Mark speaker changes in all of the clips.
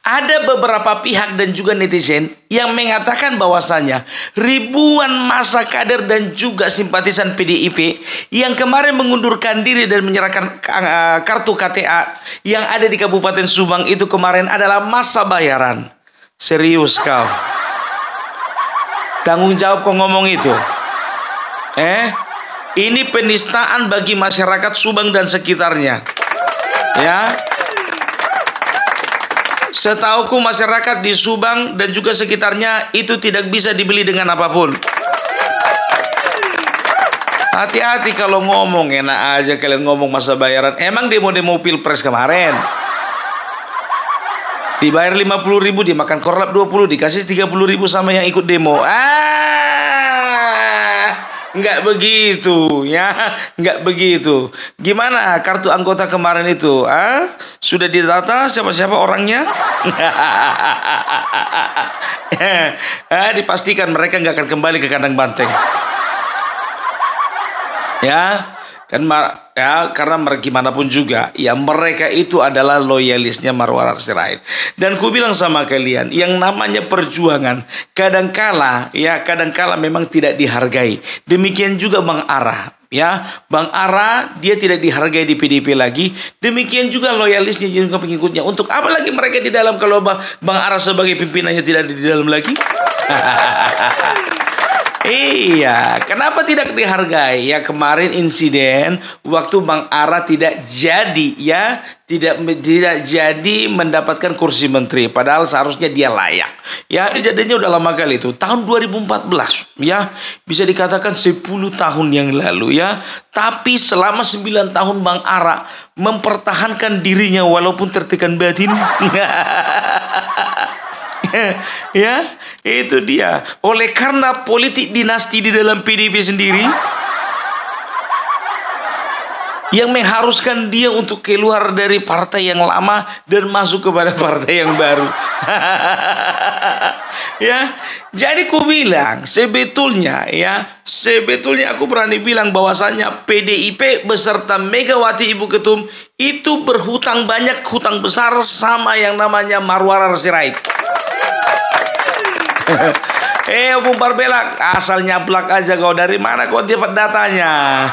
Speaker 1: ada beberapa pihak dan juga netizen yang mengatakan bahwasanya ribuan massa kader dan juga simpatisan PDIP yang kemarin mengundurkan diri dan menyerahkan kartu KTA yang ada di Kabupaten Subang itu kemarin adalah massa bayaran. Serius kau? Tanggung jawab kau ngomong itu? Ini penistaan bagi masyarakat Subang dan sekitarnya. Ya. Setauku masyarakat di Subang dan juga sekitarnya itu tidak bisa dibeli dengan apapun. Hati-hati kalau ngomong, enak aja kalian ngomong masa bayaran. Emang demo-demo pilpres kemarin dibayar 50.000, dimakan korlap 20, dikasih 30.000 sama yang ikut demo. Nggak begitu ya, nggak begitu. Gimana kartu anggota kemarin itu? Sudah didata siapa-siapa orangnya? Dipastikan mereka nggak akan kembali ke kandang banteng. Ya, kan ya, karena gimana pun juga ya mereka itu adalah loyalisnya Marwar Sirait. Dan ku bilang sama kalian, yang namanya perjuangan kadangkala memang tidak dihargai. Demikian juga Bang Ara. Ya, Bang Ara dia tidak dihargai di PDIP lagi. Demikian juga loyalisnya juga pengikutnya. Untuk apa lagi mereka di dalam kalau Bang Ara sebagai pimpinannya tidak di dalam lagi? Iya, kenapa tidak dihargai? Ya kemarin insiden waktu Bang Ara tidak jadi tidak jadi mendapatkan kursi menteri, padahal seharusnya dia layak. Ya, kejadiannya udah lama kali itu, tahun 2014 ya, bisa dikatakan 10 tahun yang lalu ya. Tapi selama 9 tahun Bang Ara mempertahankan dirinya walaupun tertekan batin. Ya, itu dia. Oleh karena politik dinasti di dalam PDIP sendiri yang mengharuskan dia untuk keluar dari partai yang lama dan masuk kepada partai yang baru. Ya, jadi ku bilang sebetulnya aku berani bilang bahwasanya PDIP beserta Megawati Ibu Ketum itu berhutang banyak, hutang besar sama yang namanya Marwar Sirait. Bung Barbelak, asal nyablak aja kau. Dari mana kau dapat datanya?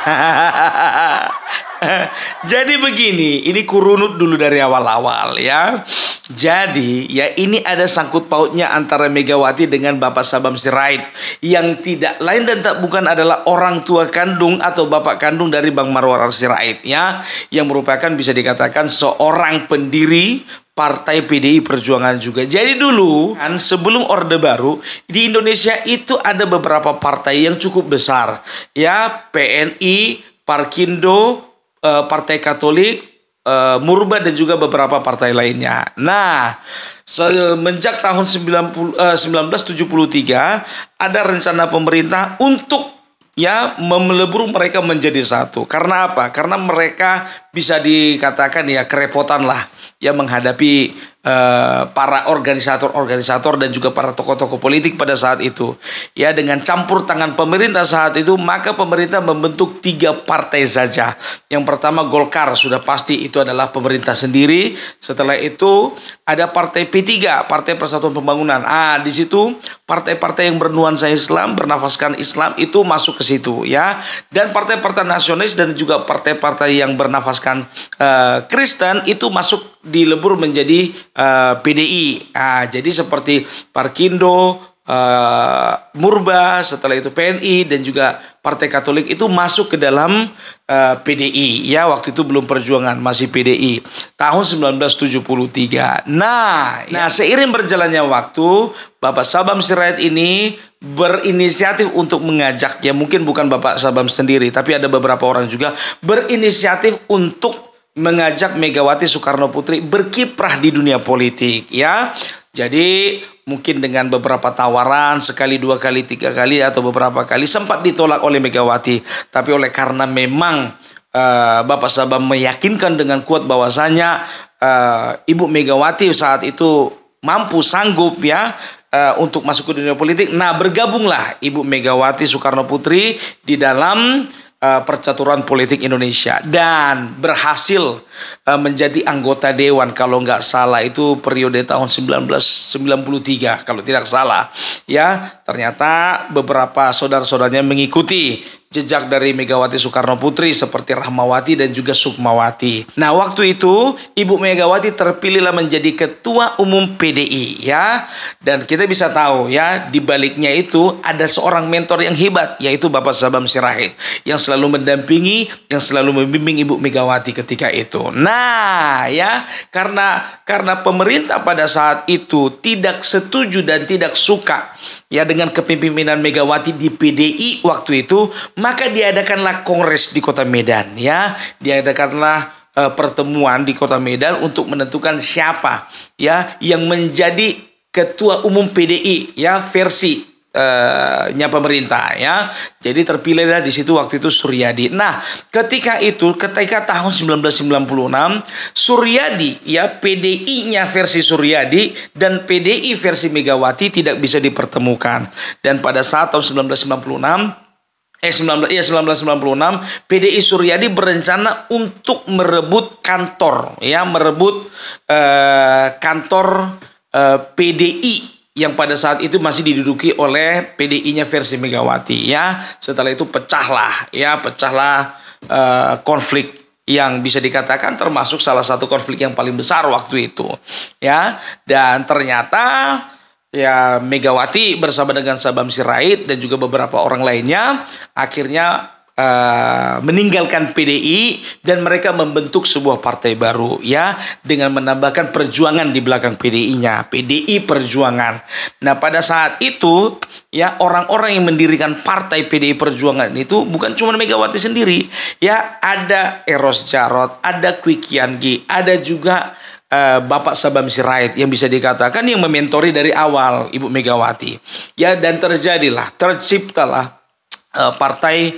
Speaker 1: Jadi begini, ini kurunut dulu dari awal-awal ya. Jadi ya ini ada sangkut pautnya antara Megawati dengan Bapak Sabam Sirait yang tidak lain dan tak bukan adalah orang tua kandung atau bapak kandung dari Bang Marwar Sirait ya, yang merupakan bisa dikatakan seorang pendiri Partai PDI Perjuangan juga. Jadi dulu kan sebelum Orde Baru di Indonesia itu ada beberapa partai yang cukup besar ya, PNI, Parkindo, Partai Katolik, Murba dan juga beberapa partai lainnya. Nah, semenjak tahun 1973 ada rencana pemerintah untuk melebur mereka menjadi satu. Karena apa? Karena mereka bisa dikatakan kerepotan lah menghadapi para organisator dan juga para tokoh-tokoh politik pada saat itu. Ya, dengan campur tangan pemerintah saat itu, maka pemerintah membentuk 3 partai saja. Yang pertama Golkar, sudah pasti itu adalah pemerintah sendiri. Setelah itu ada partai P3, Partai Persatuan Pembangunan. Di situ partai-partai yang bernuansa Islam, bernafaskan Islam itu masuk ke situ ya. Dan partai-partai nasionalis dan juga partai-partai yang bernafaskan Kristen itu masuk dilebur menjadi PDI. Jadi seperti Parkindo, Murba, setelah itu PNI dan juga Partai Katolik itu masuk ke dalam PDI ya. Waktu itu belum Perjuangan, masih PDI tahun 1973. Nah, seiring berjalannya waktu, Bapak Sabam Sirait ini berinisiatif untuk mengajak, ya mungkin bukan Bapak Sabam sendiri, tapi ada beberapa orang juga berinisiatif untuk mengajak Megawati Soekarno Putri berkiprah di dunia politik ya. Jadi mungkin dengan beberapa tawaran, sekali, 2 kali, 3 kali atau beberapa kali sempat ditolak oleh Megawati. Tapi oleh karena memang Bapak Sabam meyakinkan dengan kuat bahwasanya Ibu Megawati saat itu mampu, sanggup untuk masuk ke dunia politik. Nah, bergabunglah Ibu Megawati Soekarno Putri di dalam percaturan politik Indonesia dan berhasil menjadi anggota dewan kalau nggak salah itu periode tahun 1993 kalau tidak salah ya. Ternyata beberapa saudara-saudaranya mengikuti jejak dari Megawati Soekarno Putri seperti Rahmawati dan juga Sukmawati. Nah, waktu itu Ibu Megawati terpilihlah menjadi Ketua Umum PDI ya. Dan kita bisa tahu ya, di baliknya itu ada seorang mentor yang hebat yaitu Bapak Sabam Sirait yang selalu mendampingi, yang selalu membimbing Ibu Megawati ketika itu. Nah, ya, karena pemerintah pada saat itu tidak setuju dan tidak suka ya dengan kepemimpinan Megawati di PDI waktu itu, maka diadakanlah kongres di Kota Medan ya. Diadakanlah pertemuan di Kota Medan untuk menentukan siapa ya yang menjadi Ketua Umum PDI ya versi pemerintah ya. Jadi terpilihlah di situ waktu itu Suryadi. Nah, ketika tahun 1996 Suryadi ya, PDI-nya versi Suryadi dan PDI versi Megawati tidak bisa dipertemukan. Dan pada saat tahun 1996 PDI Suryadi berencana untuk merebut kantor ya, kantor PDI yang pada saat itu masih diduduki oleh PDI-nya versi Megawati ya. Setelah itu pecahlah konflik yang bisa dikatakan termasuk salah satu konflik yang paling besar waktu itu ya. Dan ternyata ya Megawati bersama dengan Sabam Sirait dan juga beberapa orang lainnya akhirnya meninggalkan PDI dan mereka membentuk sebuah partai baru ya, dengan menambahkan perjuangan di belakang PDI-nya, PDI Perjuangan. Nah, pada saat itu ya, orang-orang yang mendirikan partai PDI Perjuangan itu bukan cuma Megawati sendiri ya, ada Eros Jarot, ada Kwi Kian Gi, ada juga Bapak Sabam Sirait yang bisa dikatakan yang mementori dari awal Ibu Megawati ya. Dan terciptalah partai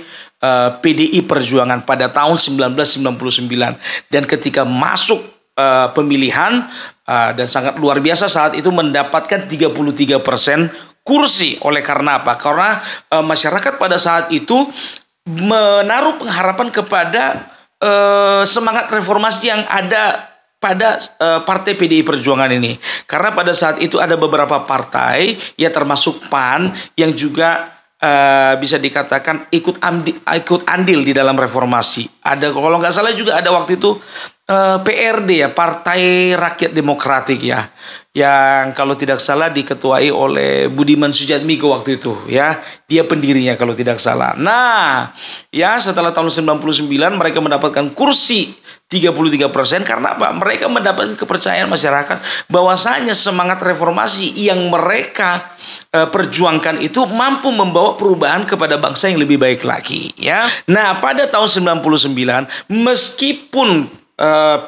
Speaker 1: PDI Perjuangan pada tahun 1999. Dan ketika masuk pemilihan dan sangat luar biasa saat itu mendapatkan 33% kursi. Oleh karena apa? Karena masyarakat pada saat itu menaruh pengharapan kepada semangat reformasi yang ada pada partai PDI Perjuangan ini. Karena pada saat itu ada beberapa partai ya, termasuk PAN yang juga bisa dikatakan ikut andil di dalam reformasi. Ada, kalau nggak salah juga ada waktu itu PRD ya, Partai Rakyat Demokratik ya, yang kalau tidak salah diketuai oleh Budiman Sujatmiko waktu itu ya. Dia pendirinya kalau tidak salah. Nah ya, setelah tahun 99 mereka mendapatkan kursi 33% karena apa? Mereka mendapatkan kepercayaan masyarakat bahwasanya semangat reformasi yang mereka perjuangkan itu mampu membawa perubahan kepada bangsa yang lebih baik lagi ya. Nah, pada tahun 99 meskipun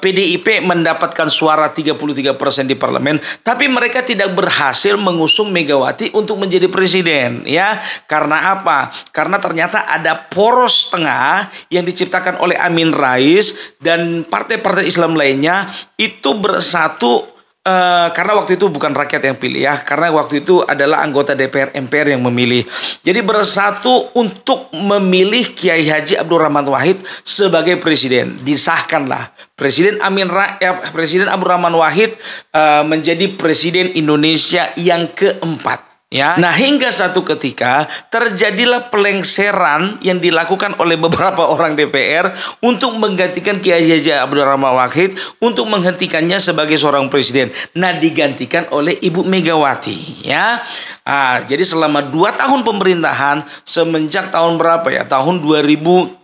Speaker 1: PDIP mendapatkan suara 33% di parlemen, tapi mereka tidak berhasil mengusung Megawati untuk menjadi presiden ya. Karena apa? Karena ternyata ada poros tengah yang diciptakan oleh Amin Rais dan partai-partai Islam lainnya itu bersatu. Karena waktu itu bukan rakyat yang pilih ya, karena waktu itu adalah anggota DPR MPR yang memilih. Jadi bersatu untuk memilih Kiai Haji Abdurrahman Wahid sebagai presiden. Disahkanlah Presiden Abdurrahman Wahid menjadi presiden Indonesia yang keempat. Ya. Nah, hingga satu ketika terjadilah pelengseran yang dilakukan oleh beberapa orang DPR untuk menggantikan Kiai Haji Abdurrahman Wahid untuk menghentikannya sebagai seorang presiden. Nah, digantikan oleh Ibu Megawati ya. Jadi selama 2 tahun pemerintahan semenjak tahun berapa ya? Tahun 2001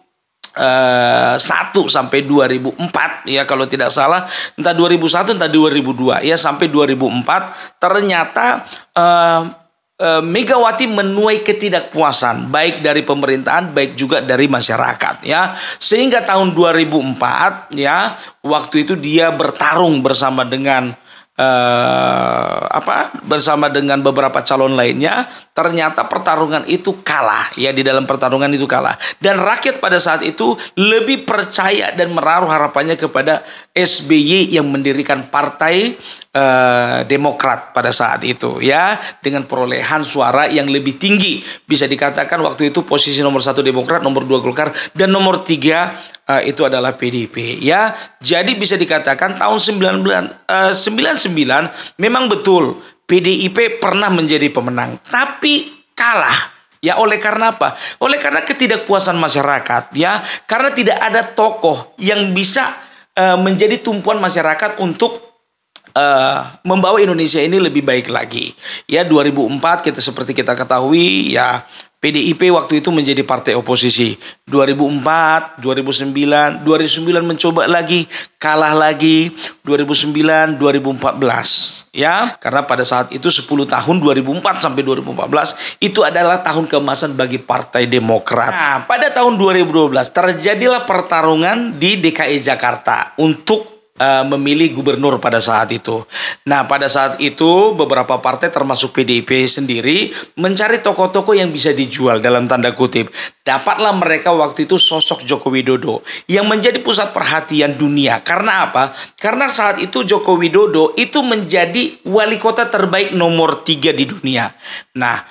Speaker 1: sampai 2004 ya, kalau tidak salah, entah 2001 entah 2002 ya, sampai 2004 ternyata Megawati menuai ketidakpuasan baik dari pemerintahan baik juga dari masyarakat ya, sehingga tahun 2004 ya, waktu itu dia bertarung bersama dengan bersama dengan beberapa calon lainnya, ternyata pertarungan itu kalah. Ya, di dalam pertarungan itu kalah. Dan rakyat pada saat itu lebih percaya dan menaruh harapannya kepada SBY yang mendirikan partai Demokrat pada saat itu, ya, dengan perolehan suara yang lebih tinggi. Bisa dikatakan waktu itu posisi nomor 1 Demokrat, nomor 2 Golkar, dan nomor 3 itu adalah PDIP, ya. Jadi bisa dikatakan tahun 99 memang betul PDIP pernah menjadi pemenang, tapi kalah. Ya, oleh karena apa? Oleh karena ketidakpuasan masyarakat, ya. Karena tidak ada tokoh yang bisa menjadi tumpuan masyarakat untuk membawa Indonesia ini lebih baik lagi. Ya, 2004 seperti kita ketahui, ya, PDIP waktu itu menjadi partai oposisi. 2004, 2009 mencoba lagi, kalah lagi. 2009, 2014, ya. Karena pada saat itu 10 tahun 2004 sampai 2014 itu adalah tahun keemasan bagi Partai Demokrat. Nah, pada tahun 2012 terjadilah pertarungan di DKI Jakarta untuk memilih gubernur pada saat itu. Nah, pada saat itu beberapa partai termasuk PDIP sendiri mencari tokoh-tokoh yang bisa dijual dalam tanda kutip. Dapatlah mereka waktu itu sosok Joko Widodo yang menjadi pusat perhatian dunia. Karena apa? Karena saat itu Joko Widodo itu menjadi wali kota terbaik nomor 3 di dunia. Nah,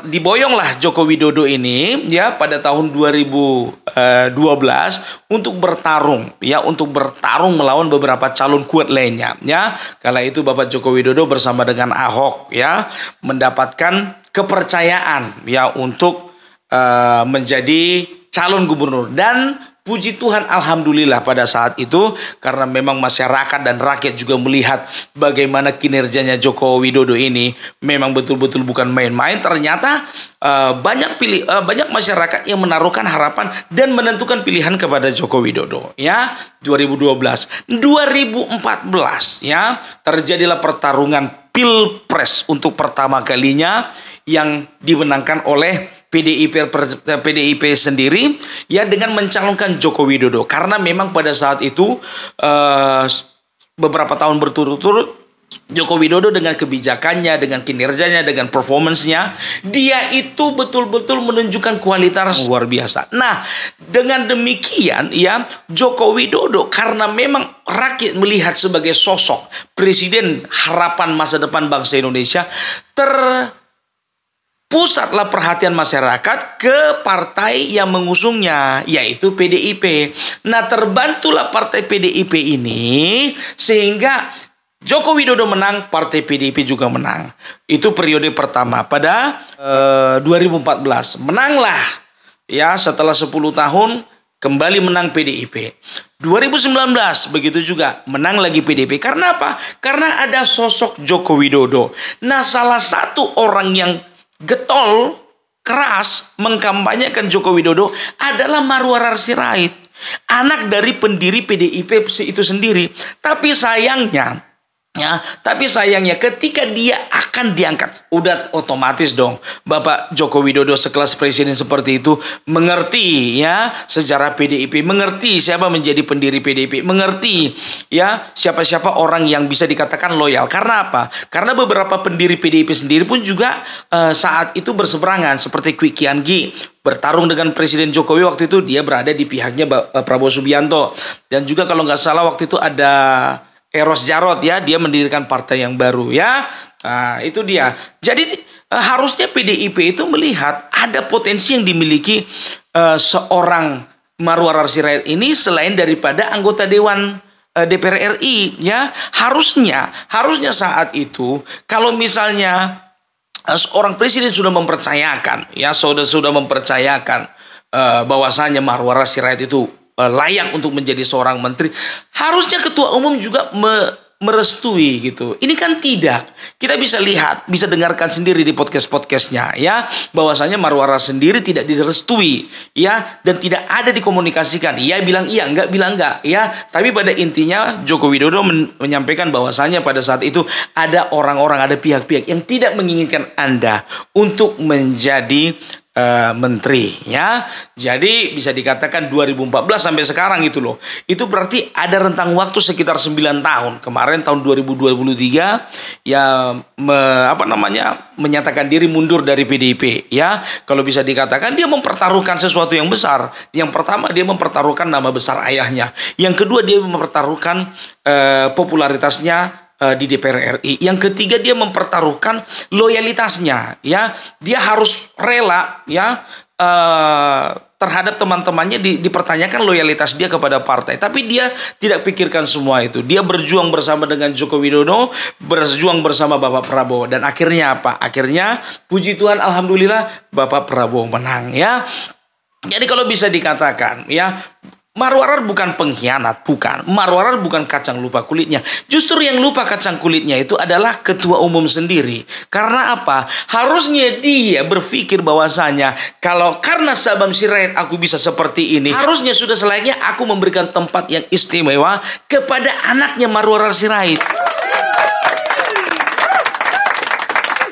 Speaker 1: diboyonglah Joko Widodo ini, ya, pada tahun 2012 untuk bertarung melawan beberapa calon kuat lainnya, ya. Kala itu Bapak Joko Widodo bersama dengan Ahok, ya, mendapatkan kepercayaan, ya, untuk menjadi calon gubernur. Dan puji Tuhan, alhamdulillah pada saat itu, karena memang masyarakat dan rakyat juga melihat bagaimana kinerjanya Joko Widodo ini memang betul-betul bukan main-main. Ternyata banyak masyarakat yang menaruhkan harapan dan menentukan pilihan kepada Joko Widodo, ya. 2014, ya, terjadilah pertarungan Pilpres untuk pertama kalinya yang dimenangkan oleh PDIP sendiri, ya, dengan mencalonkan Joko Widodo. Karena memang pada saat itu beberapa tahun berturut-turut Joko Widodo dengan kebijakannya, dengan kinerjanya, dengan performance-nya, dia itu betul-betul menunjukkan kualitas luar biasa. Nah, dengan demikian, ya, Joko Widodo karena memang rakyat melihat sebagai sosok presiden harapan masa depan bangsa Indonesia, pusatlah perhatian masyarakat ke partai yang mengusungnya, yaitu PDIP. Nah, terbantulah partai PDIP ini sehingga Joko Widodo menang, partai PDIP juga menang. Itu periode pertama pada 2014. Menanglah, ya, setelah 10 tahun kembali menang PDIP. 2019 begitu juga, menang lagi PDIP. Karena apa? Karena ada sosok Joko Widodo. Nah, salah satu orang yang getol, keras mengkampanyekan Joko Widodo adalah Marwarar Sirait, anak dari pendiri PDIP itu sendiri. Tapi sayangnya ketika dia akan diangkat, udah otomatis dong Bapak Joko Widodo sekelas presiden seperti itu mengerti, ya, sejarah PDIP, mengerti siapa menjadi pendiri PDIP, mengerti, ya, siapa-siapa orang yang bisa dikatakan loyal. Karena apa? Karena beberapa pendiri PDIP sendiri pun juga saat itu berseberangan, seperti Kwi Kian Gi bertarung dengan Presiden Jokowi waktu itu, dia berada di pihaknya Prabowo Subianto. Dan juga kalau nggak salah waktu itu ada Eros Jarot, ya, dia mendirikan partai yang baru, ya. Nah, itu dia. Jadi harusnya PDIP itu melihat ada potensi yang dimiliki seorang Marwarar Sirait ini selain daripada anggota Dewan DPR RI, ya. Harusnya saat itu kalau misalnya seorang presiden sudah mempercayakan, ya, sudah mempercayakan bahwasanya Marwarar Sirait itu layak untuk menjadi seorang menteri, harusnya ketua umum juga merestui gitu. Ini kan tidak. Kita bisa lihat, bisa dengarkan sendiri di podcast-podcastnya, ya, bahwasanya Marwarar sendiri tidak direstui, ya, dan tidak ada dikomunikasikan. Ia bilang iya, enggak bilang enggak, ya. Tapi pada intinya Joko Widodo menyampaikan bahwasanya pada saat itu ada orang-orang, ada pihak-pihak yang tidak menginginkan Anda untuk menjadi menteri ya. Jadi bisa dikatakan 2014 sampai sekarang itu loh. Itu berarti ada rentang waktu sekitar 9 tahun. Kemarin tahun 2023 ya menyatakan diri mundur dari PDIP ya. Kalau bisa dikatakan dia mempertaruhkan sesuatu yang besar. Yang pertama dia mempertaruhkan nama besar ayahnya. Yang kedua dia mempertaruhkan popularitasnya di DPR RI. Yang ketiga dia mempertaruhkan loyalitasnya ya. Dia harus rela ya terhadap teman-temannya dipertanyakan loyalitas dia kepada partai. Tapi dia tidak pikirkan semua itu. Dia berjuang bersama dengan Joko Widodo, berjuang bersama Bapak Prabowo. Dan akhirnya apa? Akhirnya puji Tuhan alhamdulillah Bapak Prabowo menang ya. Jadi kalau bisa dikatakan ya, Marwarar bukan pengkhianat, bukan. Marwarar bukan kacang lupa kulitnya. Justru yang lupa kacang kulitnya itu adalah ketua umum sendiri. Karena apa? Harusnya dia berpikir bahwasanya kalau karena Sabam Sirait aku bisa seperti ini, harusnya sudah selayaknya aku memberikan tempat yang istimewa kepada anaknya Marwarar Sirait.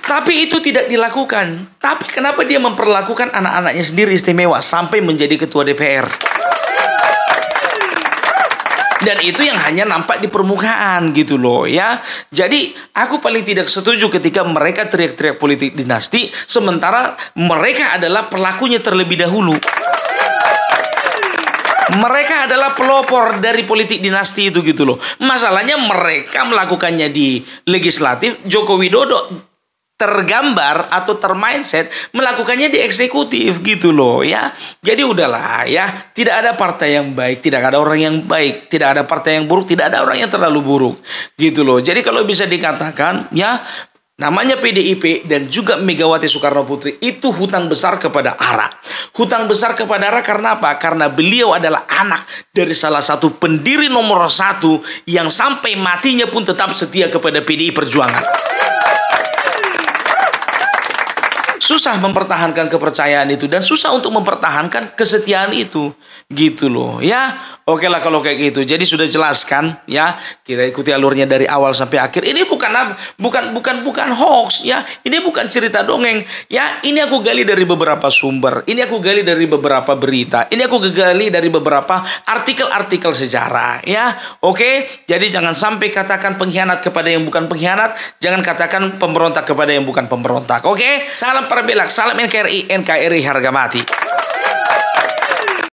Speaker 1: Tapi itu tidak dilakukan. Tapi kenapa dia memperlakukan anak-anaknya sendiri istimewa sampai menjadi ketua DPR? Dan itu yang hanya nampak di permukaan gitu loh ya. Jadi aku paling tidak setuju ketika mereka teriak-teriak politik dinasti sementara mereka adalah pelakunya terlebih dahulu. Mereka adalah pelopor dari politik dinasti itu gitu loh. Masalahnya mereka melakukannya di legislatif, Joko Widodo tergambar atau termindset melakukannya di eksekutif gitu loh ya. Jadi udahlah ya, tidak ada partai yang baik, tidak ada orang yang baik, tidak ada partai yang buruk, tidak ada orang yang terlalu buruk gitu loh. Jadi kalau bisa dikatakan ya, namanya PDIP dan juga Megawati Soekarno Putri itu hutang besar kepada ARA. Hutang besar kepada ARA karena apa? Karena beliau adalah anak dari salah satu pendiri nomor 1 yang sampai matinya pun tetap setia kepada PDI Perjuangan. Susah mempertahankan kepercayaan itu dan susah untuk mempertahankan kesetiaan itu gitu loh ya. Oke lah kalau kayak gitu. Jadi sudah jelaskan ya, kita ikuti alurnya dari awal sampai akhir. Ini bukan hoax ya. Ini bukan cerita dongeng ya. Ini aku gali dari beberapa sumber. Ini aku gali dari beberapa berita. Ini aku gali dari beberapa artikel-artikel sejarah ya. Oke, jadi jangan sampai katakan pengkhianat kepada yang bukan pengkhianat, jangan katakan pemberontak kepada yang bukan pemberontak. Oke? Salam para belak, salam NKRI, NKRI harga mati.